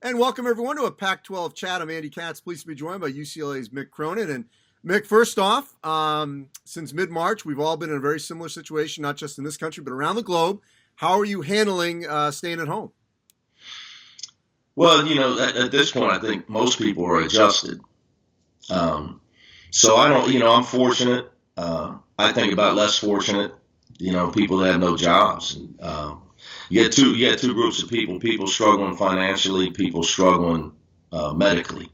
And welcome everyone to a Pac-12 chat. I'm Andy Katz, pleased to be joined by UCLA's Mick Cronin. And Mick, first off, since mid-March, we've all been in a very similar situation, not just in this country, but around the globe. How are you handling staying at home? Well, at this point, I think most people are adjusted. So I don't, I'm fortunate. I think about less fortunate, people that have no jobs. And, you had two groups of people struggling financially, people struggling medically.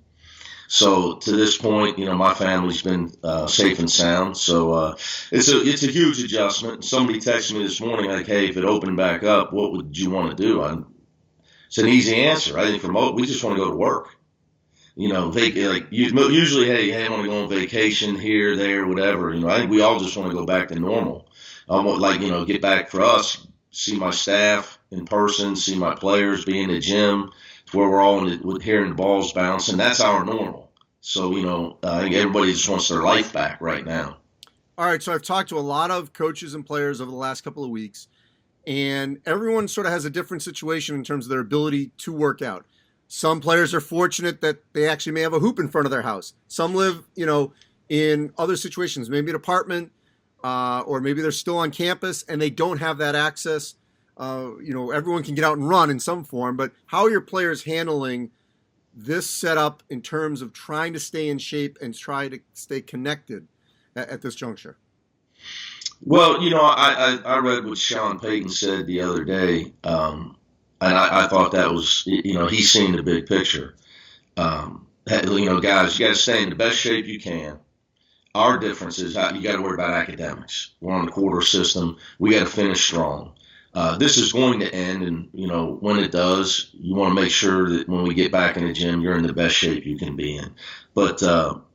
So to this point, my family's been safe and sound. So it's a huge adjustment. Somebody texted me this morning like, hey, if it opened back up, what would you want to do? It's an easy answer. I think we just want to go to work. Usually, hey, I want to go on vacation here, there, whatever. I think we all just want to go back to normal. Get back for us. See my staff in person, see my players, be in the gym, to where we're all hearing the balls bounce, and that's our normal. So, I think everybody just wants their life back right now. All right, so I've talked to a lot of coaches and players over the last couple of weeks, and everyone sort of has a different situation in terms of their ability to work out. Some players are fortunate that they actually may have a hoop in front of their house. Some live, in other situations, maybe an apartment, or maybe they're still on campus and they don't have that access. Everyone can get out and run in some form, but how are your players handling this setup in terms of trying to stay in shape and try to stay connected at this juncture? Well, I read what Sean Payton said the other day, and I thought that was, he's seen the big picture. Guys, you got to stay in the best shape you can. Our difference is you got to worry about academics. We're on the quarter system. We got to finish strong. This is going to end, and when it does, you want to make sure that when we get back in the gym, you're in the best shape you can be in. But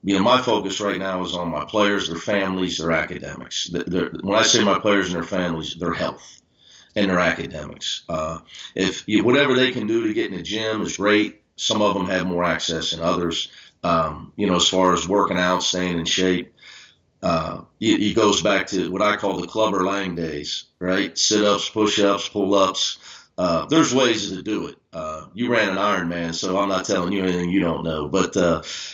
my focus right now is on my players, their families, their academics. When I say my players and their families, their health and their academics. Whatever they can do to get in the gym is great. Some of them have more access than others. As far as working out, staying in shape, it goes back to what I call the Clubber Lang days, right? Sit-ups, push-ups, pull-ups. There's ways to do it. You ran an Ironman, so I'm not telling you anything you don't know. But,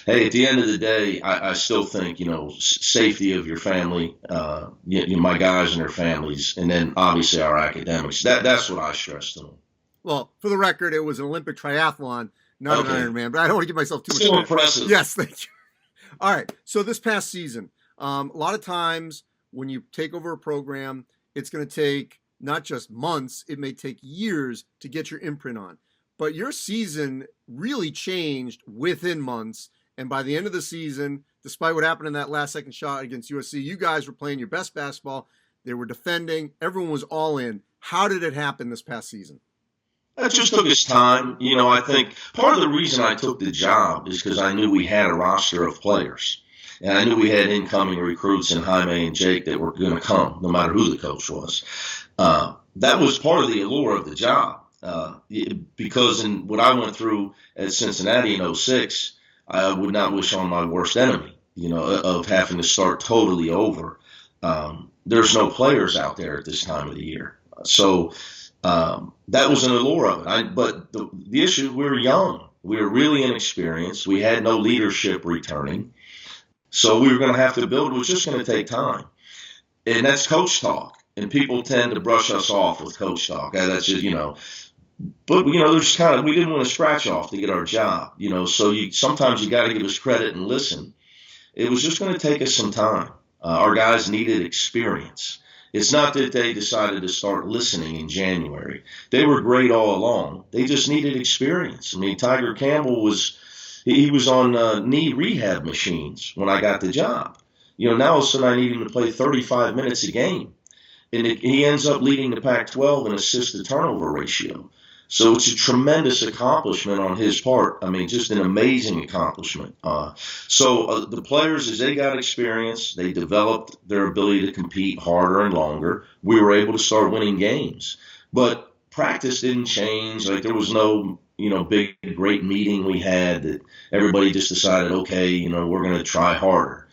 hey, at the end of the day, I still think, safety of your family, my guys and their families, and then obviously our academics. That's what I stress to them. Well, for the record, it was an Olympic triathlon. Not an Ironman, but I don't want to give myself too much credit. Still impressive. Yes, thank you. All right, so this past season, a lot of times when you take over a program, it's going to take not just months, it may take years to get your imprint on. But your season really changed within months, and by the end of the season, despite what happened in that last second shot against USC, you guys were playing your best basketball. They were defending. Everyone was all in. How did it happen this past season? That just took its time. I think part of the reason I took the job is because I knew we had a roster of players. And I knew we had incoming recruits in Jaime and Jake that were going to come, no matter who the coach was. That was part of the allure of the job. Because in what I went through at Cincinnati in 2006, I would not wish on my worst enemy, of having to start totally over. There's no players out there at this time of the year. So that was an allure of it. But the issue, we were young. We were really inexperienced. We had no leadership returning. So we were going to have to build. It was just going to take time. And that's coach talk. And people tend to brush us off with coach talk. That's just, But, there's we didn't want to scratch off to get our job. So sometimes you got to give us credit and listen. It was just going to take us some time. Our guys needed experience. It's not that they decided to start listening in January. They were great all along. They just needed experience. I mean, Tiger Campbell was on knee rehab machines when I got the job. Now all of a sudden I need him to play 35 minutes a game. And he ends up leading the Pac-12 in assist-to-turnover ratio. So it's a tremendous accomplishment on his part. I mean, just an amazing accomplishment. So the players, as they got experience, they developed their ability to compete harder and longer. We were able to start winning games. But practice didn't change. Like, there was no, big, great meeting we had that everybody just decided, okay, we're going to try harder.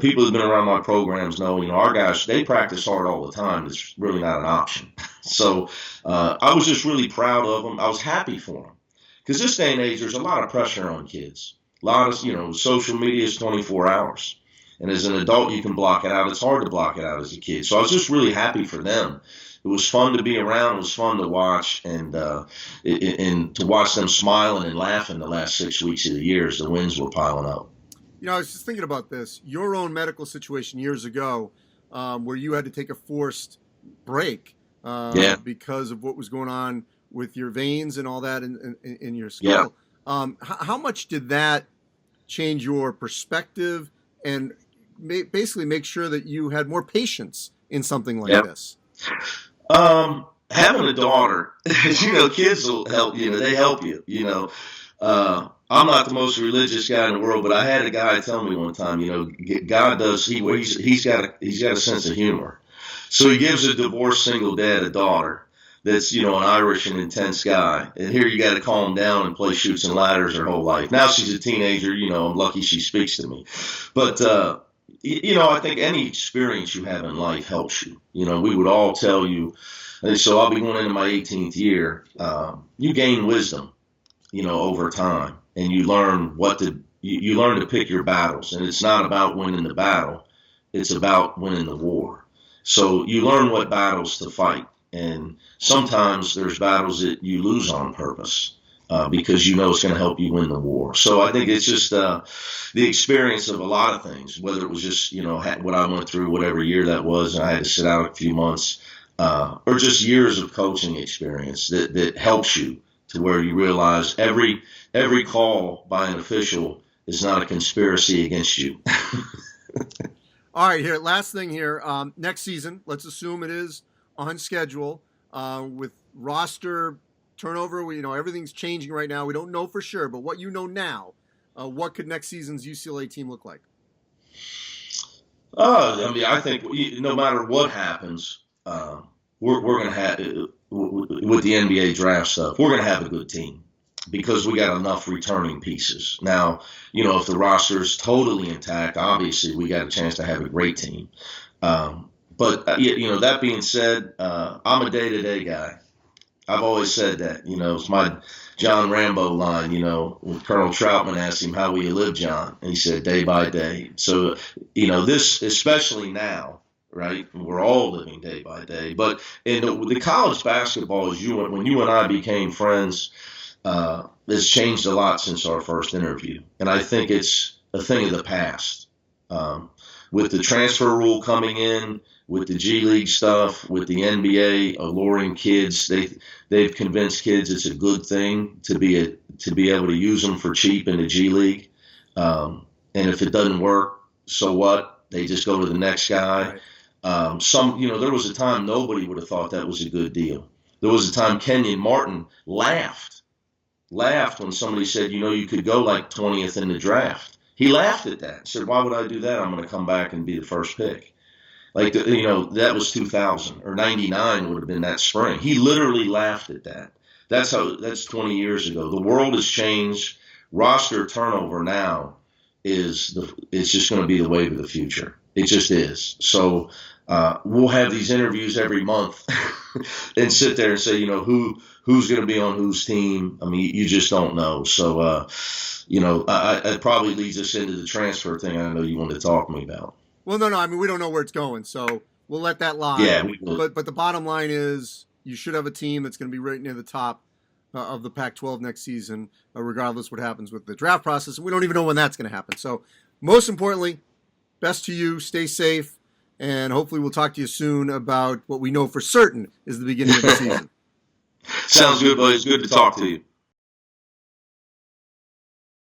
People who've been around my programs know, our guys, they practice hard all the time. It's really not an option. So I was just really proud of them. I was happy for them. Because this day and age, there's a lot of pressure on kids. A lot of, social media is 24 hours. And as an adult, you can block it out. It's hard to block it out as a kid. So I was just really happy for them. It was fun to be around. It was fun to watch, and to watch them smiling and laughing the last 6 weeks of the year as the wins were piling up. I was just thinking about this. Your own medical situation years ago, where you had to take a forced break because of what was going on with your veins and all that in your skull. Yeah. How much did that change your perspective and basically make sure that you had more patience in something like this? Having a daughter, kids will help, they help you, I'm not the most religious guy in the world, but I had a guy tell me one time, God does, he's got a sense of humor. So he gives a divorced single dad a daughter that's, an Irish and intense guy. And here you got to calm down and play Chutes and Ladders her whole life. Now she's a teenager, I'm lucky she speaks to me. But, I think any experience you have in life helps you. We would all tell you, and so I'll be going into my 18th year, you gain wisdom, over time. And you learn you learn to pick your battles. And it's not about winning the battle. It's about winning the war. So you learn what battles to fight. And sometimes there's battles that you lose on purpose because it's going to help you win the war. So I think it's just the experience of a lot of things, whether it was just, what I went through, whatever year that was, and I had to sit out a few months, or just years of coaching experience that helps you to where you realize every call by an official is not a conspiracy against you. All right, here, last thing here. Next season, let's assume it is on schedule with roster turnover. Everything's changing right now. We don't know for sure, but what you know now, what could next season's UCLA team look like? I think no matter what happens, we're going to have, with the NBA draft stuff, we're going to have a good team because we got enough returning pieces. Now, if the roster is totally intact, obviously we got a chance to have a great team. But that being said, I'm a day-to-day guy. I've always said that. It's my John Rambo line, when Colonel Troutman asked him, how will you live, John? And he said, day by day. So, this, especially now, right, we're all living day by day. But in the college basketball, when you and I became friends, it's changed a lot since our first interview. And I think it's a thing of the past. With the transfer rule coming in, with the G League stuff, with the NBA alluring kids, they've convinced kids it's a good thing to be able to use them for cheap in the G League. And if it doesn't work, so what? They just go to the next guy. Right. There was a time nobody would have thought that was a good deal. There was a time Kenyon Martin laughed when somebody said, you could go like 20th in the draft. He laughed at that. Said, why would I do that? I'm going to come back and be the first pick. That was 2000 or 99 would have been that spring. He literally laughed at that. That's 20 years ago. The world has changed. Roster turnover now it's just going to be the wave of the future. It just is. So we'll have these interviews every month and sit there and say, who's going to be on whose team. I mean, you just don't know. So, it probably leads us into the transfer thing I know you wanted to talk to me about. Well, no. I mean, we don't know where it's going, so we'll let that lie. Yeah, we will. But the bottom line is you should have a team that's going to be right near the top of the Pac-12 next season, regardless what happens with the draft process. And we don't even know when that's going to happen. So most importantly, best to you. Stay safe. And hopefully we'll talk to you soon about what we know for certain is the beginning of the season. Sounds good, buddy. It's good to talk to you.